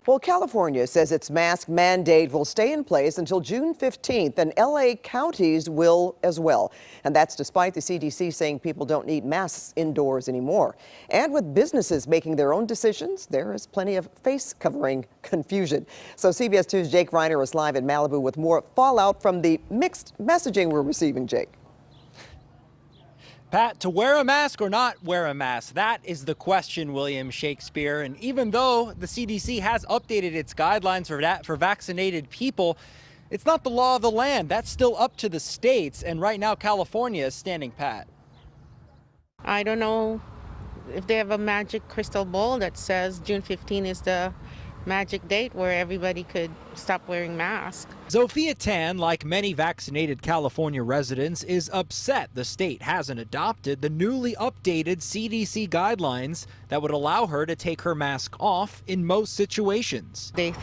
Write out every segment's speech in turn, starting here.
Well, California says its mask mandate will stay in place until June 15th, and LA counties will as well. And that's despite the CDC saying people don't need masks indoors anymore. And with businesses making their own decisions, there is plenty of face covering confusion. So CBS 2's Jake Reiner is live in Malibu with more fallout from the mixed messaging we're receiving, Jake. Pat, to wear a mask or not wear a mask, that is the question, William Shakespeare. And even though the CDC has updated its guidelines for vaccinated people, it's not the law of the land. That's still up to the states. And right now, California is standing pat. I don't know if they have a magic crystal ball that says June 15 is the magic date where everybody could stop wearing masks. Zofia Tan, like many vaccinated California residents, is upset the state hasn't adopted the newly updated CDC guidelines that would allow her to take her mask off in most situations. They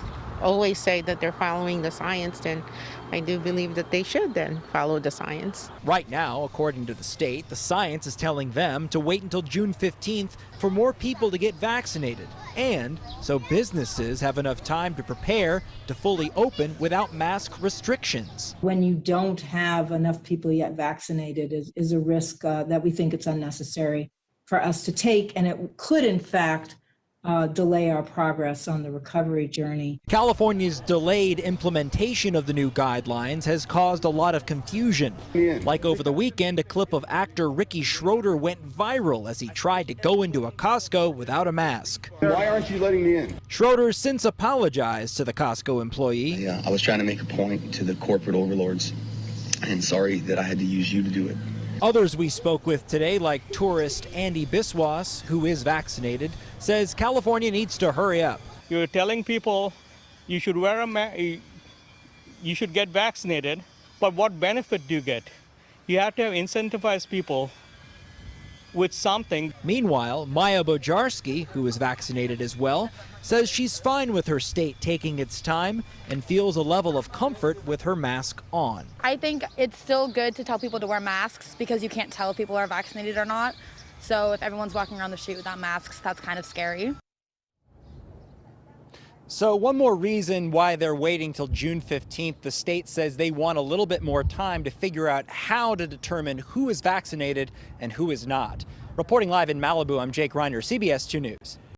always say that they're following the science, and I do believe that they should then follow the science. Right now, according to the state, the science is telling them to wait until June 15th for more people to get vaccinated, and so businesses have enough time to prepare to fully open without mask restrictions. When you don't have enough people yet vaccinated is a risk that we think it's unnecessary for us to take, and it could in fact delay our progress on the recovery journey. California's delayed implementation of the new guidelines has caused a lot of confusion. Like over the weekend, a clip of actor Ricky Schroeder went viral as he tried to go into a Costco without a mask. Why aren't you letting me in? Schroeder since apologized to the Costco employee. Yeah, I was trying to make a point to the corporate overlords, and sorry that I had to use you to do it. Others we spoke with today, like tourist Andy Biswas, who is vaccinated, says California needs to hurry up. You're telling people you should wear a mask, you should get vaccinated, but what benefit do you get? You have to incentivize people with something. Meanwhile, Maya Bojarski, who is vaccinated as well, says she's fine with her state taking its time and feels a level of comfort with her mask on. I think it's still good to tell people to wear masks because you can't tell if people are vaccinated or not. So if everyone's walking around the street without masks, that's kind of scary. So one more reason why they're waiting till June 15th, the state says they want a little bit more time to figure out how to determine who is vaccinated and who is not. Reporting live in Malibu, I'm Jake Reiner, CBS 2 News.